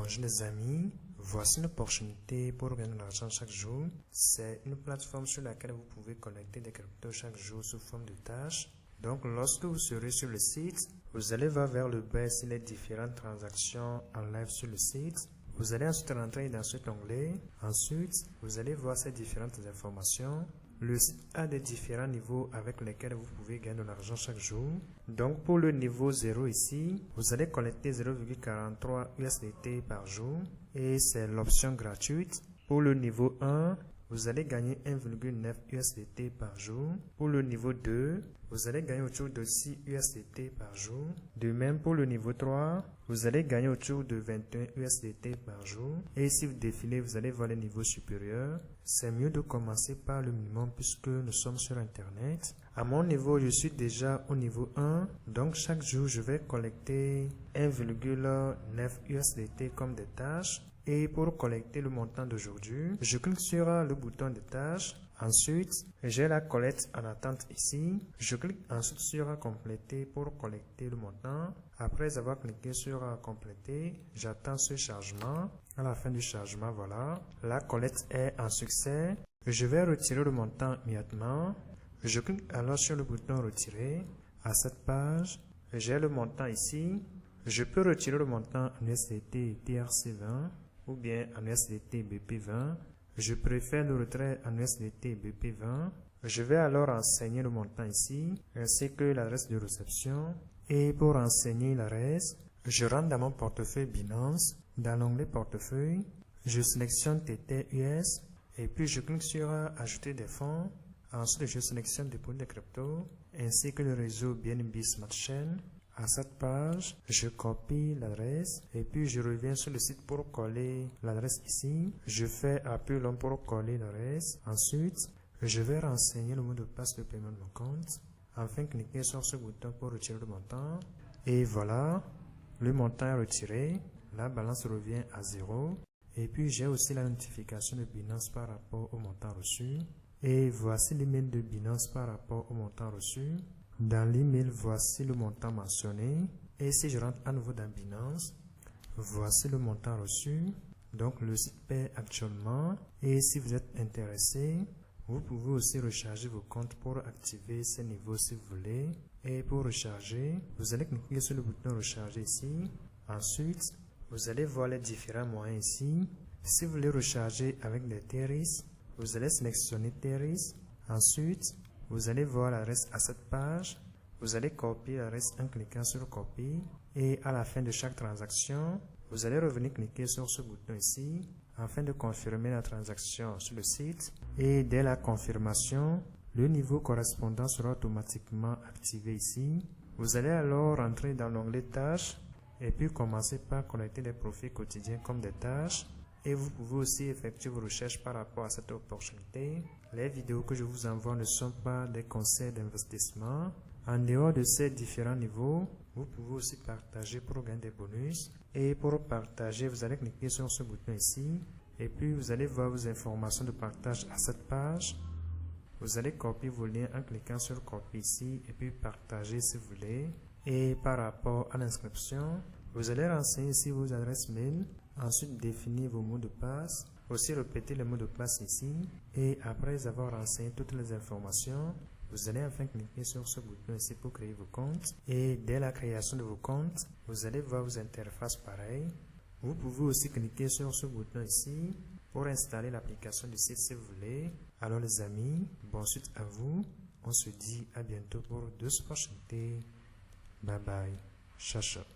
Bonjour les amis, voici une opportunité pour gagner de l'argent chaque jour. C'est une plateforme sur laquelle vous pouvez collecter des cryptos chaque jour sous forme de tâches. Donc lorsque vous serez sur le site, vous allez voir vers le bas ici les différentes transactions en live sur le site. Vous allez ensuite rentrer dans cet onglet. Ensuite, vous allez voir ces différentes informations. Le site a des différents niveaux avec lesquels vous pouvez gagner de l'argent chaque jour. Donc pour le niveau 0 ici, vous allez collecter 0,43 USDT par jour et c'est l'option gratuite. Pour le niveau 1, vous allez gagner 1,9 USDT par jour. Pour le niveau 2, vous allez gagner autour de 6 USDT par jour. De même pour le niveau 3, vous allez gagner autour de 21 USDT par jour. Et si vous défilez, vous allez voir les niveaux supérieurs. C'est mieux de commencer par le minimum puisque nous sommes sur Internet. À mon niveau, je suis déjà au niveau 1. Donc chaque jour, je vais collecter 1,9 USDT comme des tâches. Et pour collecter le montant d'aujourd'hui, je clique sur le bouton de tâches. Ensuite, j'ai la collecte en attente ici. Je clique ensuite sur compléter pour collecter le montant. Après avoir cliqué sur compléter, j'attends ce chargement. À la fin du chargement, voilà. La collecte est en succès. Je vais retirer le montant immédiatement. Je clique alors sur le bouton retirer. À cette page, j'ai le montant ici. Je peux retirer le montant en USDT TRC20 ou bien en USDT BP20. Je préfère le retrait en USDT BP20. Je vais alors renseigner le montant ici, ainsi que l'adresse de réception. Et pour renseigner l'adresse, je rentre dans mon portefeuille Binance. Dans l'onglet portefeuille, je sélectionne TTUS et puis je clique sur ajouter des fonds. Ensuite, je sélectionne dépôt de crypto ainsi que le réseau BNB Smart Chain. À cette page, je copie l'adresse et puis je reviens sur le site pour coller l'adresse ici. Je fais appui long pour coller l'adresse. Ensuite, je vais renseigner le mot de passe de paiement de mon compte. Enfin, cliquez sur ce bouton pour retirer le montant. Et voilà, le montant est retiré. La balance revient à 0. Et puis, j'ai aussi la notification de Binance par rapport au montant reçu. Et voici l'email de Binance par rapport au montant reçu. Dans l'email, voici le montant mentionné. Et si je rentre à nouveau dans Binance, voici le montant reçu. Donc, le site paie actuellement. Et si vous êtes intéressé, vous pouvez aussi recharger vos comptes pour activer ces niveaux si vous voulez. Et pour recharger, vous allez cliquer sur le bouton recharger ici. Ensuite, vous allez voir les différents moyens ici. Si vous voulez recharger avec des Theris, vous allez sélectionner Theris. Ensuite, vous allez voir l'adresse à cette page. Vous allez copier l'adresse en cliquant sur copier. Et à la fin de chaque transaction, vous allez revenir cliquer sur ce bouton ici afin de confirmer la transaction sur le site. Et dès la confirmation, le niveau correspondant sera automatiquement activé ici. Vous allez alors rentrer dans l'onglet tâches et puis commencer par collecter des profits quotidiens comme des tâches. Et vous pouvez aussi effectuer vos recherches par rapport à cette opportunité. Les vidéos que je vous envoie ne sont pas des conseils d'investissement. En dehors de ces différents niveaux, vous pouvez aussi partager pour gagner des bonus. Et pour partager, vous allez cliquer sur ce bouton ici. Et puis, vous allez voir vos informations de partage à cette page. Vous allez copier vos liens en cliquant sur copier ici et puis partager si vous voulez. Et par rapport à l'inscription, vous allez renseigner ici vos adresses mail. Ensuite, définir vos mots de passe. Aussi, répéter les mots de passe ici. Et après avoir renseigné toutes les informations, vous allez enfin cliquer sur ce bouton ici pour créer vos comptes. Et dès la création de vos comptes, vous allez voir vos interfaces pareilles. Vous pouvez aussi cliquer sur ce bouton ici pour installer l'application du site si vous voulez. Alors les amis, bonne suite à vous. On se dit à bientôt pour d'autres opportunités. Bye bye. Ciao, ciao.